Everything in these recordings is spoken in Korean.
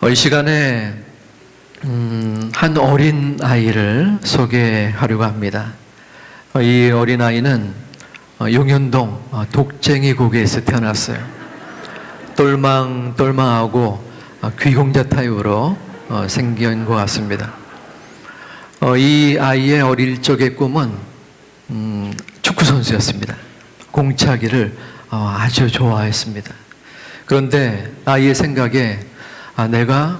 이 시간에 한 어린 아이를 소개하려고 합니다. 이 어린 아이는 용현동 독쟁이 고개에서 태어났어요. 똘망똘망하고 귀공자 타입으로 생긴 것 같습니다. 이 아이의 어릴 적의 꿈은 축구 선수였습니다. 공차기를 아주 좋아했습니다. 그런데 아이의 생각에 내가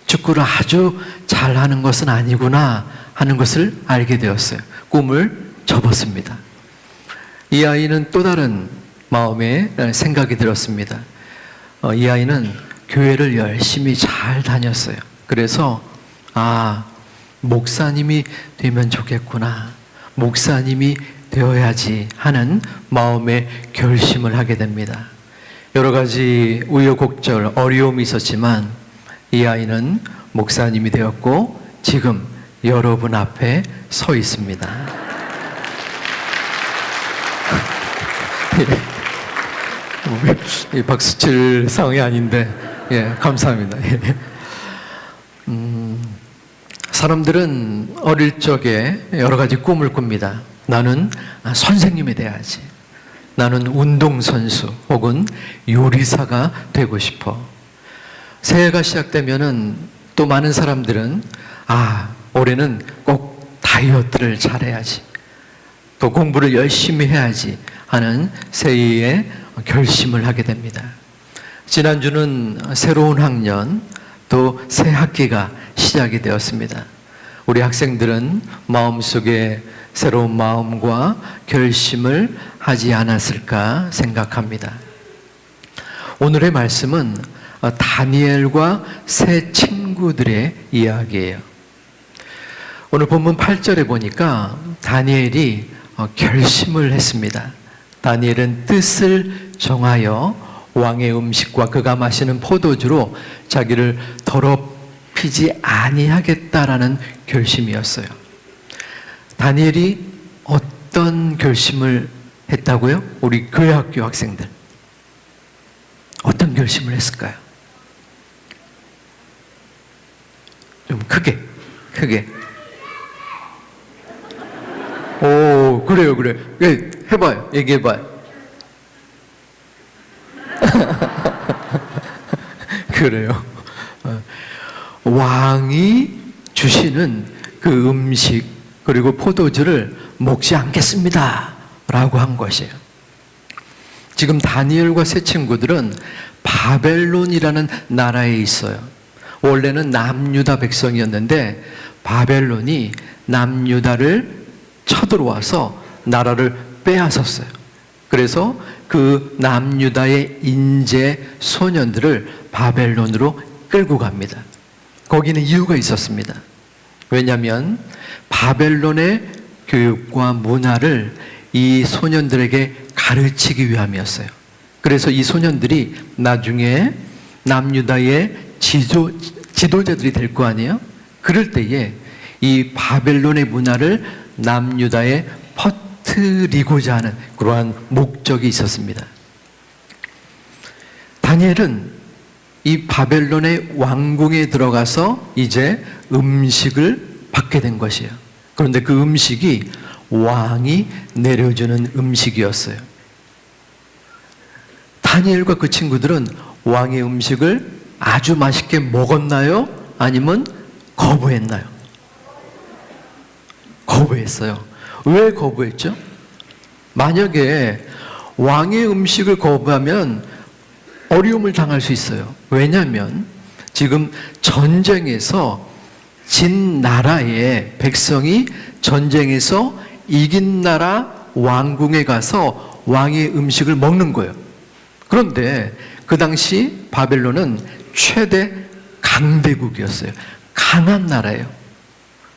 축구를 아주 잘하는 것은 아니구나 하는 것을 알게 되었어요. 꿈을 접었습니다. 이 아이는 또 다른 마음의 생각이 들었습니다. 이 아이는 교회를 열심히 잘 다녔어요. 그래서 목사님이 되면 좋겠구나, 목사님이 되어야지 하는 마음의 결심을 하게 됩니다. 여러 가지 우여곡절, 어려움이 있었지만 이 아이는 목사님이 되었고 지금 여러분 앞에 서 있습니다. 박수 칠 상황이 아닌데 감사합니다. 사람들은 어릴 적에 여러 가지 꿈을 꿉니다. 나는 선생님이 돼야지, 나는 운동선수 혹은 요리사가 되고 싶어. 새해가 시작되면은 또 많은 사람들은 올해는 꼭 다이어트를 잘해야지, 또 공부를 열심히 해야지 하는 새해의 결심을 하게 됩니다. 지난주는 새로운 학년, 또 새 학기가 시작이 되었습니다. 우리 학생들은 마음속에 새로운 마음과 결심을 하지 않았을까 생각합니다. 오늘의 말씀은 다니엘과 세 친구들의 이야기예요. 오늘 본문 8절에 보니까 다니엘이 결심을 했습니다. 다니엘은 뜻을 정하여 왕의 음식과 그가 마시는 포도주로 자기를 더럽히지 아니하겠다라는 결심이었어요. 다니엘이 어떤 결심을 했다고요? 우리 교회학교 학생들 어떤 결심을 했을까요? 좀 크게. 오, 그래요. 해봐요. 얘기해봐요. 그래요. 왕이 주시는 그 음식 그리고 포도주를 먹지 않겠습니다 라고 한 것이에요. 지금 다니엘과 세 친구들은 바벨론이라는 나라에 있어요. 원래는 남유다 백성이었는데 바벨론이 남유다를 쳐들어와서 나라를 빼앗았어요. 그래서 그 남유다의 인재 소년들을 바벨론으로 끌고 갑니다. 거기는 이유가 있었습니다. 왜냐하면 바벨론의 교육과 문화를 이 소년들에게 가르치기 위함이었어요. 그래서 이 소년들이 나중에 남유다의 지도자들이 될 거 아니에요? 그럴 때에 이 바벨론의 문화를 남유다에 퍼뜨리고자 하는 그러한 목적이 있었습니다. 다니엘은 이 바벨론의 왕궁에 들어가서 이제 음식을 받게 된 것이에요. 그런데 그 음식이 왕이 내려주는 음식이었어요. 다니엘과 그 친구들은 왕의 음식을 아주 맛있게 먹었나요? 아니면 거부했나요? 거부했어요. 왜 거부했죠? 만약에 왕의 음식을 거부하면 어려움을 당할 수 있어요. 왜냐하면 지금 전쟁에서 진 나라의 백성이 전쟁에서 이긴 나라 왕궁에 가서 왕의 음식을 먹는 거예요. 그런데 그 당시 바벨론은 최대 강대국이었어요. 강한 나라예요.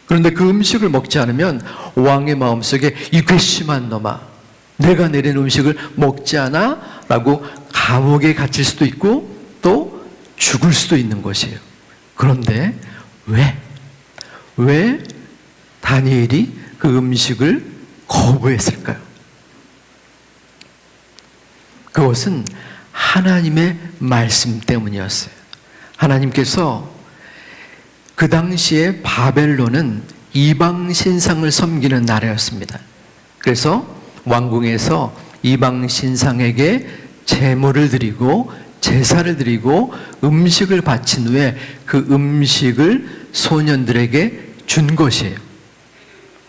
그런데 그 음식을 먹지 않으면 왕의 마음속에 이 괘씸한 놈아, 내가 내린 음식을 먹지 않아? 라고 감옥에 갇힐 수도 있고 또 죽을 수도 있는 것이에요. 그런데 왜 다니엘이 그 음식을 거부했을까요? 그것은 하나님의 말씀 때문이었어요. 하나님께서 그 당시에 바벨론은 이방 신상을 섬기는 나라였습니다. 그래서 왕궁에서 이방 신상에게 제물을 드리고 제사를 드리고 음식을 바친 후에 그 음식을 소년들에게 준 것이에요.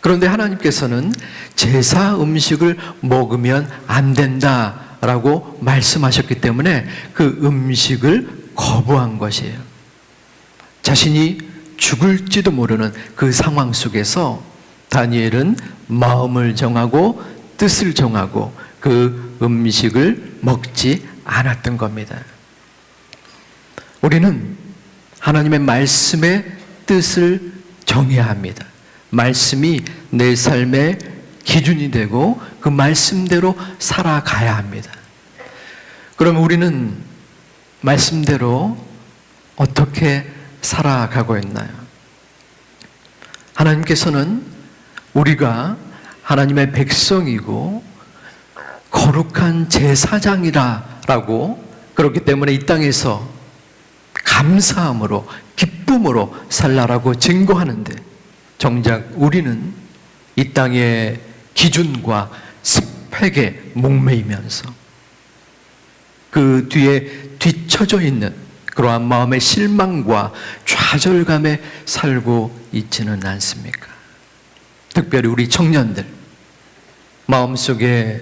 그런데 하나님께서는 제사 음식을 먹으면 안 된다라고 말씀하셨기 때문에 그 음식을 거부한 것이에요. 자신이 죽을지도 모르는 그 상황 속에서 다니엘은 마음을 정하고 뜻을 정하고 그 음식을 먹지 않았던 겁니다. 우리는 하나님의 말씀의 뜻을 정해야 합니다. 말씀이 내 삶의 기준이 되고 그 말씀대로 살아가야 합니다. 그럼 우리는 말씀대로 어떻게 살아가고 있나요? 하나님께서는 우리가 하나님의 백성이고 거룩한 제사장이라고 그렇기 때문에 이 땅에서 감사함으로 기쁨으로 살라라고 증거하는데 정작 우리는 이 땅의 기준과 스펙에 목매이면서 그 뒤에 뒤처져 있는 그러한 마음의 실망과 좌절감에 살고 있지는 않습니까? 특별히 우리 청년들 마음속에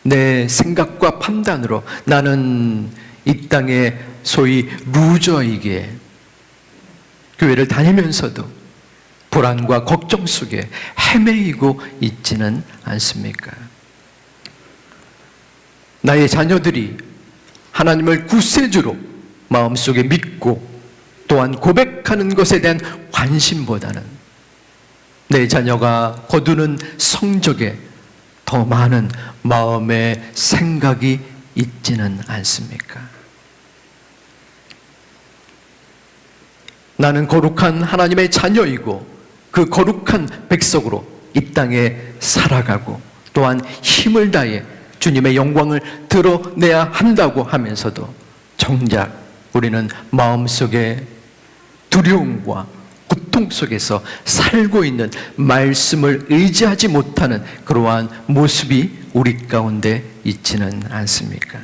내 생각과 판단으로 나는 이 땅에 소위 루저이기에 교회를 다니면서도 불안과 걱정 속에 헤매이고 있지는 않습니까? 나의 자녀들이 하나님을 구세주로 마음속에 믿고 또한 고백하는 것에 대한 관심보다는 내 자녀가 거두는 성적에 더 많은 마음의 생각이 있지는 않습니까? 나는 거룩한 하나님의 자녀이고 그 거룩한 백성으로 이 땅에 살아가고 또한 힘을 다해 주님의 영광을 드러내야 한다고 하면서도 정작 우리는 마음속에 두려움과 고통 속에서 살고 있는 말씀을 의지하지 못하는 그러한 모습이 우리 가운데 있지는 않습니까?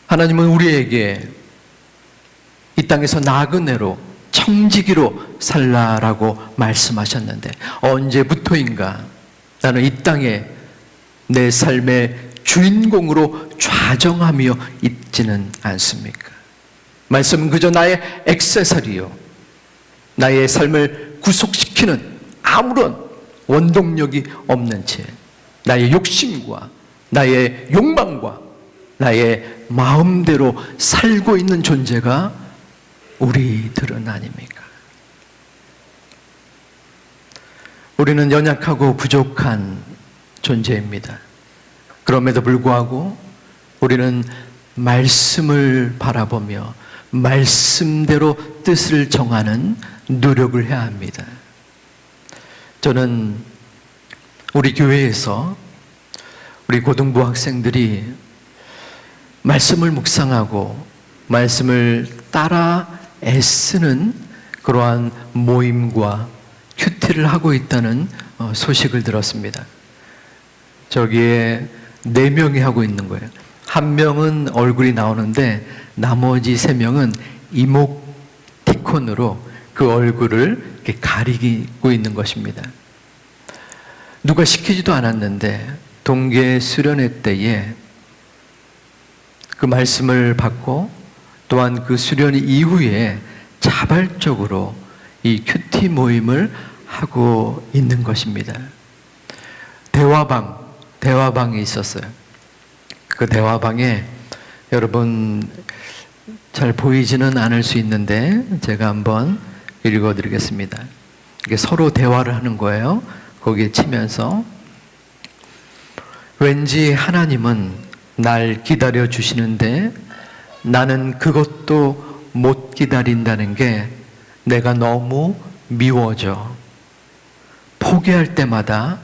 하나님은 우리에게 이 땅에서 나그네로 청지기로 살라라고 말씀하셨는데 언제부터인가 나는 이 땅에 내 삶의 주인공으로 좌정하며 있지는 않습니까? 말씀은 그저 나의 액세서리요, 나의 삶을 구속시키는 아무런 원동력이 없는 채 나의 욕심과 나의 욕망과 나의 마음대로 살고 있는 존재가 우리들은 아닙니까? 우리는 연약하고 부족한 존재입니다. 그럼에도 불구하고 우리는 말씀을 바라보며 말씀대로 뜻을 정하는 노력을 해야 합니다. 저는 우리 교회에서 우리 고등부 학생들이 말씀을 묵상하고 말씀을 따라 애쓰는 그러한 모임과 큐티를 하고 있다는 소식을 들었습니다. 저기에 4명이 하고 있는 거예요. 1명은 얼굴이 나오는데 나머지 3명은 이모티콘으로 그 얼굴을 이렇게 가리고 있는 것입니다. 누가 시키지도 않았는데 동계 수련회 때에 그 말씀을 받고 또한 그 수련 이후에 자발적으로 이 큐티 모임을 하고 있는 것입니다. 대화방이 있었어요. 그 대화방에 여러분 잘 보이지는 않을 수 있는데 제가 한번 읽어드리겠습니다. 이게 서로 대화를 하는 거예요. 거기에 치면서 왠지 하나님은 날 기다려 주시는데 나는 그것도 못 기다린다는 게 내가 너무 미워져. 포기할 때마다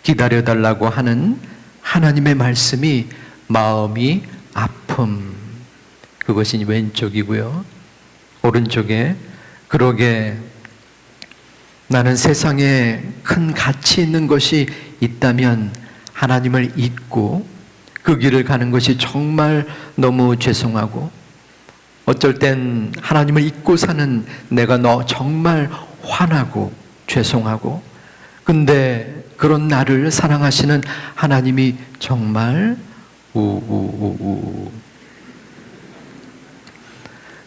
기다려달라고 하는 하나님의 말씀이 마음이 아픔. 그것이 왼쪽이고요. 오른쪽에 그러게 나는 세상에 큰 가치 있는 것이 있다면 하나님을 잊고 그 길을 가는 것이 정말 너무 죄송하고 어쩔 땐 하나님을 잊고 사는 내가 정말 화나고 죄송하고 근데 그런 나를 사랑하시는 하나님이 정말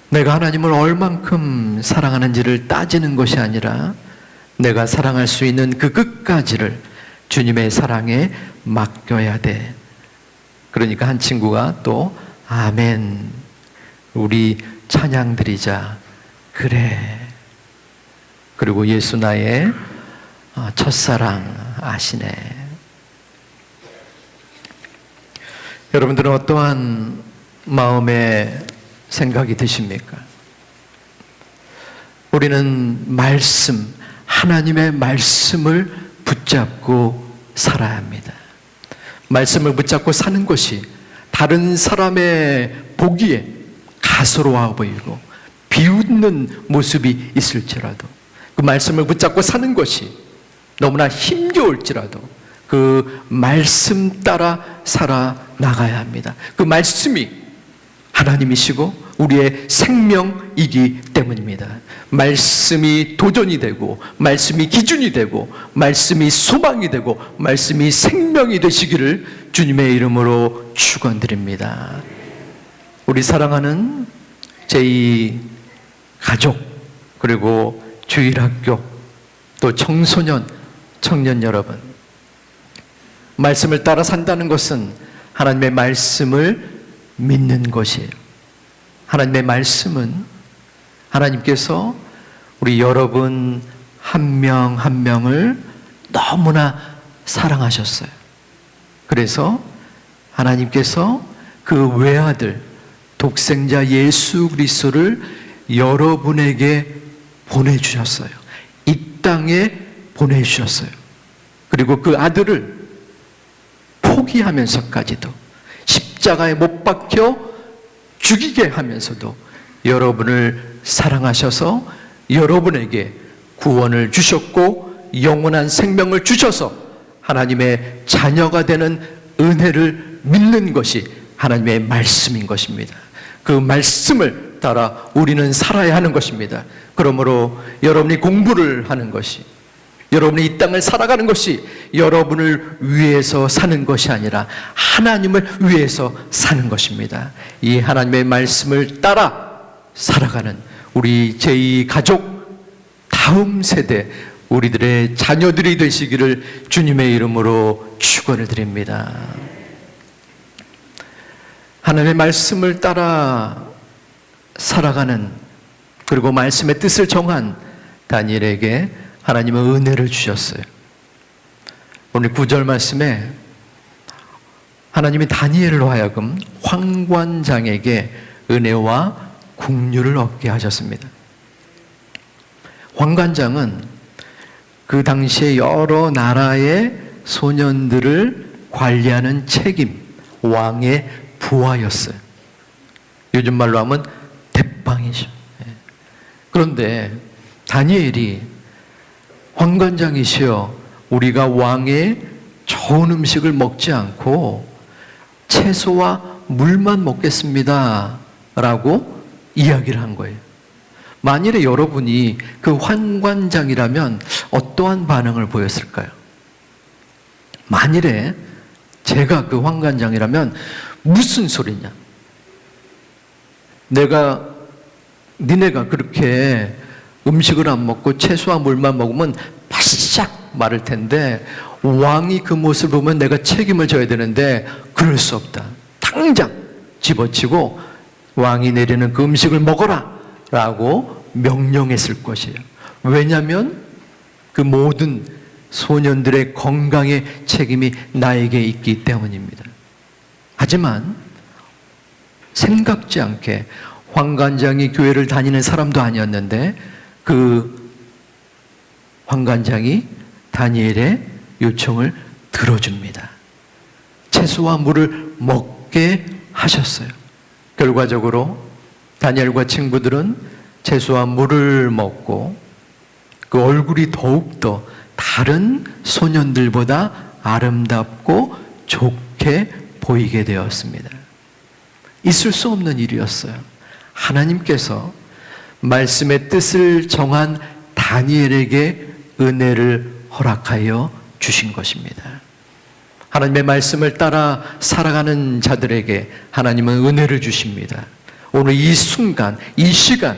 내가 하나님을 얼만큼 사랑하는지를 따지는 것이 아니라 내가 사랑할 수 있는 그 끝까지를 주님의 사랑에 맡겨야 돼. 그러니까 한 친구가 또 아멘 우리 찬양 드리자. 그래. 그리고 예수 나의 첫사랑 아시네. 여러분들은 어떠한 마음의 생각이 드십니까? 우리는 말씀, 하나님의 말씀을 붙잡고 살아야 합니다. 말씀을 붙잡고 사는 것이 다른 사람의 보기에 가소로워 보이고 비웃는 모습이 있을지라도 그 말씀을 붙잡고 사는 것이 너무나 힘겨울지라도 그 말씀 따라 살아나가야 합니다. 그 말씀이 하나님이시고 우리의 생명이기 때문입니다. 말씀이 도전이 되고 말씀이 기준이 되고 말씀이 소망이 되고 말씀이 생명이 되시기를 주님의 이름으로 축원드립니다. 우리 사랑하는 제2 가족 그리고 주일학교 또 청소년, 청년 여러분, 말씀을 따라 산다는 것은 하나님의 말씀을 믿는 것이에요. 하나님의 말씀은 하나님께서 우리 여러분 한 명 한 명을 너무나 사랑하셨어요. 그래서 하나님께서 그 외아들 독생자 예수 그리스도를 여러분에게 보내주셨어요. 이 땅에 보내주셨어요. 그리고 그 아들을 포기하면서까지도 십자가에 못 박혀 죽이게 하면서도 여러분을 사랑하셔서 여러분에게 구원을 주셨고 영원한 생명을 주셔서 하나님의 자녀가 되는 은혜를 믿는 것이 하나님의 말씀인 것입니다. 그 말씀을 따라 우리는 살아야 하는 것입니다. 그러므로 여러분이 공부를 하는 것이, 여러분이 이 땅을 살아가는 것이 여러분을 위해서 사는 것이 아니라 하나님을 위해서 사는 것입니다. 이 하나님의 말씀을 따라 살아가는 우리 제2 가족 다음 세대 우리들의 자녀들이 되시기를 주님의 이름으로 축원을 드립니다. 하나님의 말씀을 따라 살아가는 그리고 말씀의 뜻을 정한 다니엘에게 하나님은 은혜를 주셨어요. 오늘 9절 말씀에 하나님이 다니엘로 하여금 황관장에게 은혜와 국류를 얻게 하셨습니다. 황관장은 그 당시에 여러 나라의 소년들을 관리하는 책임, 왕의 부하였어요. 요즘 말로 하면 대빵이죠. 그런데 다니엘이 황관장이시여, 우리가 왕의 좋은 음식을 먹지 않고 채소와 물만 먹겠습니다 라고 이야기를 한 거예요. 만일에 여러분이 그 황관장이라면 어떠한 반응을 보였을까요? 만일에 제가 그 황관장이라면 무슨 소리냐? 니네가 그렇게 음식을 안 먹고 채소와 물만 먹으면 바싹 마를 텐데 왕이 그 모습을 보면 내가 책임을 져야 되는데 그럴 수 없다. 당장 집어치고 왕이 내리는 그 음식을 먹어라 라고 명령했을 것이에요. 왜냐하면 그 모든 소년들의 건강의 책임이 나에게 있기 때문입니다. 하지만 생각지 않게 황관장이 교회를 다니는 사람도 아니었는데 그 황관장이 다니엘의 요청을 들어줍니다. 채소와 물을 먹게 하셨어요. 결과적으로 다니엘과 친구들은 채소와 물을 먹고 그 얼굴이 더욱더 다른 소년들보다 아름답고 좋게 보이게 되었습니다. 있을 수 없는 일이었어요. 하나님께서 말씀의 뜻을 정한 다니엘에게 은혜를 허락하여 주신 것입니다. 하나님의 말씀을 따라 살아가는 자들에게 하나님은 은혜를 주십니다. 오늘 이 순간, 이 시간,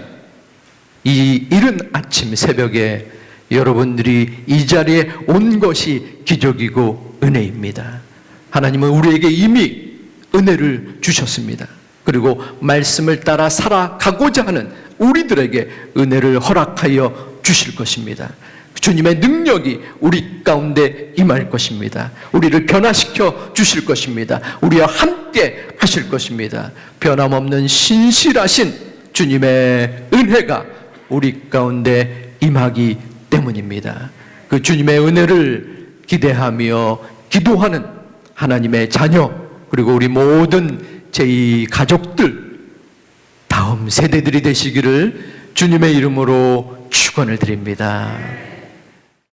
이 이른 아침 새벽에 여러분들이 이 자리에 온 것이 기적이고 은혜입니다. 하나님은 우리에게 이미 은혜를 주셨습니다. 그리고 말씀을 따라 살아가고자 하는 우리들에게 은혜를 허락하여 주실 것입니다. 주님의 능력이 우리 가운데 임할 것입니다. 우리를 변화시켜 주실 것입니다. 우리와 함께 하실 것입니다. 변함없는 신실하신 주님의 은혜가 우리 가운데 임하기 때문입니다. 그 주님의 은혜를 기대하며 기도하는 하나님의 자녀, 그리고 우리 모든 제2 가족들, 다음 세대들이 되시기를 주님의 이름으로 축원을 드립니다.